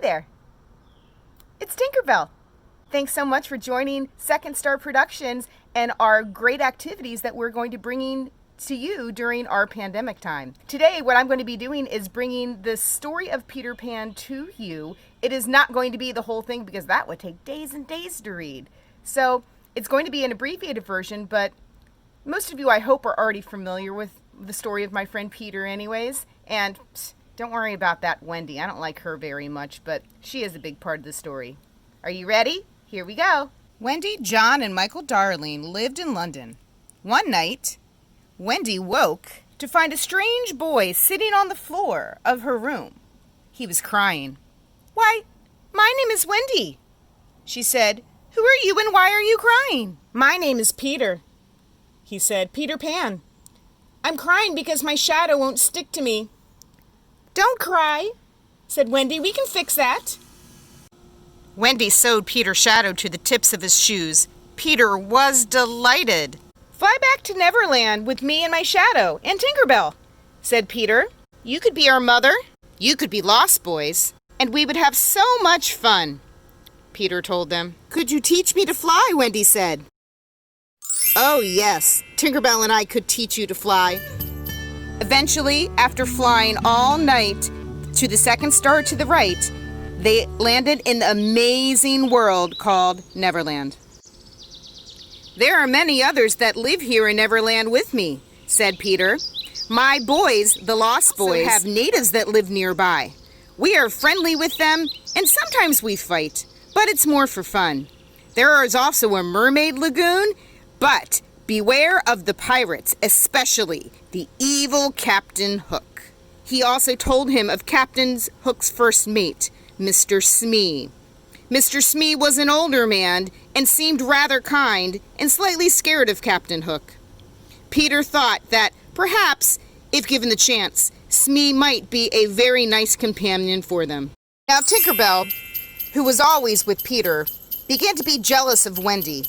there. It's Tinkerbell. Thanks so much for joining Second Star Productions and our great activities that we're going to bringing to you during our pandemic time. Today, what I'm going to be doing is bringing the story of Peter Pan to you. It is not going to be the whole thing because that would take days and days to read. So it's going to be an abbreviated version, but most of you, I hope, are already familiar with the story of my friend Peter anyways. And don't worry about that Wendy. I don't like her very much, but she is a big part of the story. Are you ready? Here we go. Wendy, John, and Michael Darling lived in London. One night, Wendy woke to find a strange boy sitting on the floor of her room. He was crying. "Why, my name is Wendy," she said. "Who are you and why are you crying?" "My name is Peter," he said. "Peter Pan. I'm crying because my shadow won't stick to me." "Don't cry," said Wendy. "We can fix that." Wendy sewed Peter's shadow to the tips of his shoes. Peter was delighted. "Fly back to Neverland with me and my shadow and Tinkerbell," said Peter. "You could be our mother. You could be Lost Boys, and we would have so much fun," Peter told them. "Could you teach me to fly?" Wendy said. "Oh, yes. Tinkerbell and I could teach you to fly." Eventually, after flying all night to the second star to the right, they landed in the amazing world called Neverland. "There are many others that live here in Neverland with me," said Peter. "My boys, the Lost Boys, have natives that live nearby. We are friendly with them, and sometimes we fight, but it's more for fun. There is also a mermaid lagoon, but beware of the pirates, especially the evil Captain Hook." He also told him of Captain Hook's first mate, Mr. Smee. Mr. Smee was an older man and seemed rather kind and slightly scared of Captain Hook. Peter thought that perhaps, if given the chance, Smee might be a very nice companion for them. Now Tinkerbell, who was always with Peter, began to be jealous of Wendy,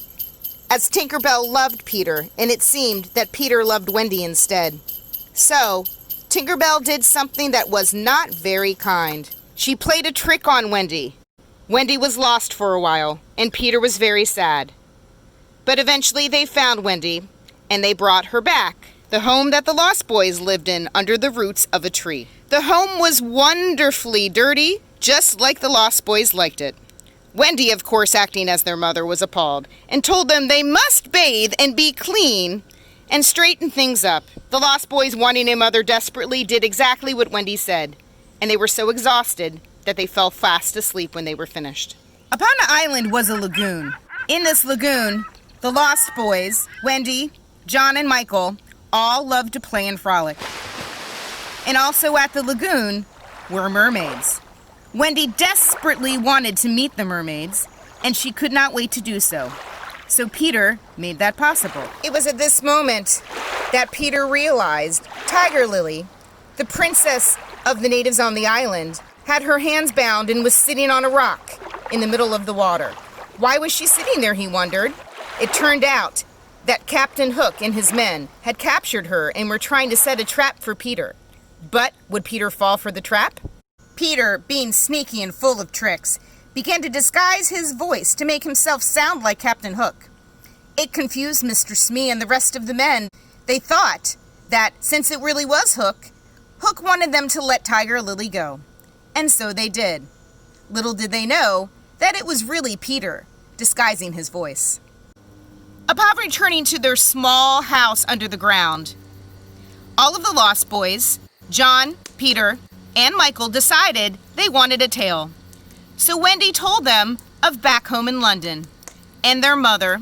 as Tinkerbell loved Peter, and it seemed that Peter loved Wendy instead. So, Tinkerbell did something that was not very kind. She played a trick on Wendy. Wendy was lost for a while, and Peter was very sad. But eventually they found Wendy, and they brought her back, the home that the Lost Boys lived in under the roots of a tree. The home was wonderfully dirty, just like the Lost Boys liked it. Wendy, of course, acting as their mother, was appalled and told them they must bathe and be clean and straighten things up. The Lost Boys, wanting a mother desperately, did exactly what Wendy said, and they were so exhausted that they fell fast asleep when they were finished. Upon the island was a lagoon. In this lagoon, the Lost Boys, Wendy, John, and Michael, all loved to play and frolic. And also at the lagoon were mermaids. Wendy desperately wanted to meet the mermaids, and she could not wait to do so. So Peter made that possible. It was at this moment that Peter realized Tiger Lily, the princess of the natives on the island, had her hands bound and was sitting on a rock in the middle of the water. Why was she sitting there, he wondered. It turned out that Captain Hook and his men had captured her and were trying to set a trap for Peter. But would Peter fall for the trap? Peter, being sneaky and full of tricks, began to disguise his voice to make himself sound like Captain Hook. It confused Mr. Smee and the rest of the men. They thought that since it really was Hook, Hook wanted them to let Tiger Lily go. And so they did. Little did they know that it was really Peter, disguising his voice. Upon returning to their small house under the ground, all of the Lost Boys, John, Peter, and Michael, decided they wanted a tale. So Wendy told them of back home in London, and their mother,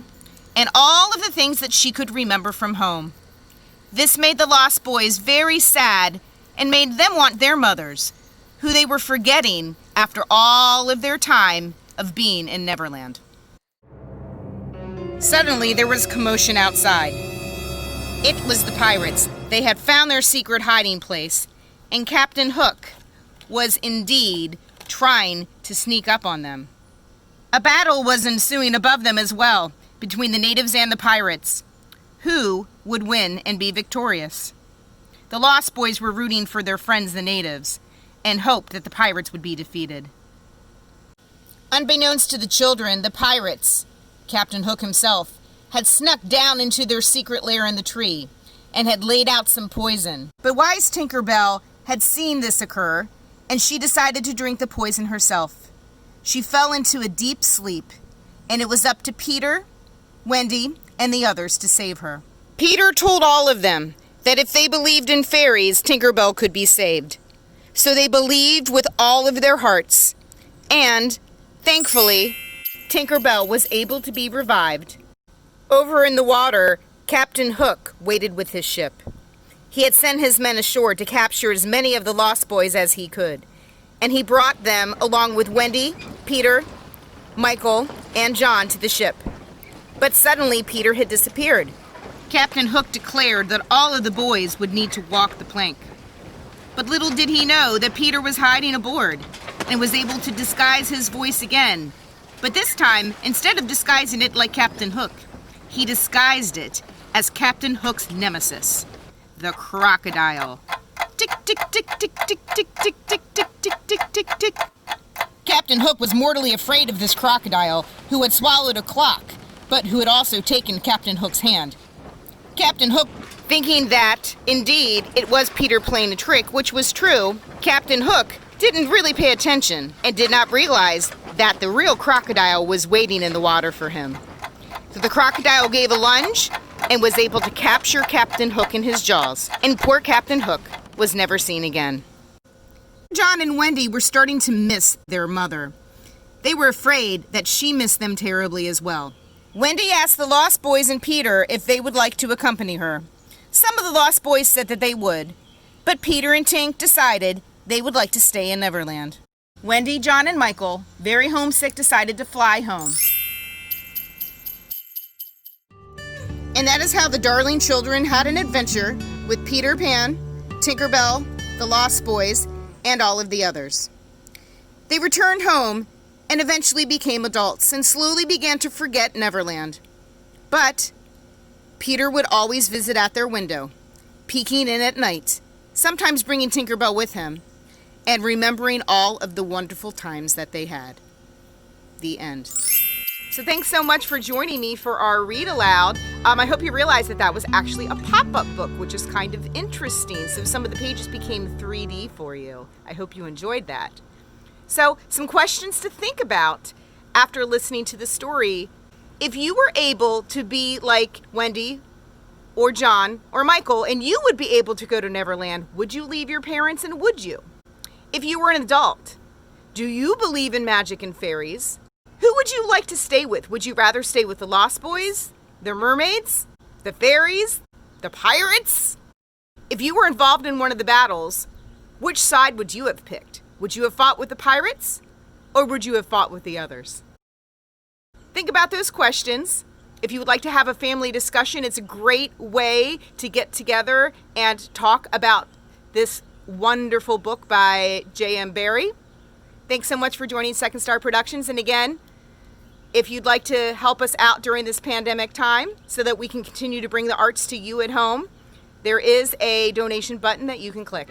and all of the things that she could remember from home. This made the Lost Boys very sad and made them want their mothers, who they were forgetting after all of their time of being in Neverland. Suddenly, there was commotion outside. It was the pirates. They had found their secret hiding place, and Captain Hook was indeed trying to sneak up on them. A battle was ensuing above them as well, between the natives and the pirates. Who would win and be victorious? The Lost Boys were rooting for their friends, the natives, and hoped that the pirates would be defeated. Unbeknownst to the children, the pirates, Captain Hook himself, had snuck down into their secret lair in the tree and had laid out some poison. But wise Tinkerbell had seen this occur, and she decided to drink the poison herself. She fell into a deep sleep, and it was up to Peter, Wendy, and the others to save her. Peter told all of them that if they believed in fairies, Tinkerbell could be saved. So they believed with all of their hearts, and, thankfully, Tinkerbell was able to be revived. Over in the water, Captain Hook waited with his ship. He had sent his men ashore to capture as many of the Lost Boys as he could, and he brought them along with Wendy, Peter, Michael, and John to the ship. But suddenly Peter had disappeared. Captain Hook declared that all of the boys would need to walk the plank. But little did he know that Peter was hiding aboard and was able to disguise his voice again. But this time, instead of disguising it like Captain Hook, he disguised it as Captain Hook's nemesis, the crocodile. Tick, tick, tick, tick, tick, tick, tick, tick, tick, tick, tick, tick, tick. Captain Hook was mortally afraid of this crocodile, who had swallowed a clock, but who had also taken Captain Hook's hand. Captain Hook, thinking that, indeed, it was Peter playing a trick, which was true, Captain Hook didn't really pay attention and did not realize that the real crocodile was waiting in the water for him. So the crocodile gave a lunge and was able to capture Captain Hook in his jaws, and poor Captain Hook was never seen again. John and Wendy were starting to miss their mother. They were afraid that she missed them terribly as well. Wendy asked the Lost Boys and Peter if they would like to accompany her. Some of the Lost Boys said that they would, but Peter and Tink decided they would like to stay in Neverland. Wendy, John, and Michael, very homesick, decided to fly home. And that is how the darling children had an adventure with Peter Pan, Tinkerbell, the Lost Boys, and all of the others. They returned home and eventually became adults and slowly began to forget Neverland. But Peter would always visit at their window, peeking in at night, sometimes bringing Tinkerbell with him, and remembering all of the wonderful times that they had. The end. So thanks so much for joining me for our read aloud. I hope you realize that that was actually a pop-up book, which is kind of interesting. So some of the pages became 3D for you. I hope you enjoyed that. So some questions to think about after listening to the story. If you were able to be like Wendy or John or Michael, and you would be able to go to Neverland, would you leave your parents, and would you? If you were an adult, do you believe in magic and fairies? Who would you like to stay with? Would you rather stay with the Lost Boys, the mermaids, the fairies, the pirates? If you were involved in one of the battles, which side would you have picked? Would you have fought with the pirates, or would you have fought with the others? Think about those questions. If you would like to have a family discussion, it's a great way to get together and talk about this wonderful book by J.M. Barrie. Thanks so much for joining Second Star Productions. And again, if you'd like to help us out during this pandemic time so that we can continue to bring the arts to you at home, there is a donation button that you can click.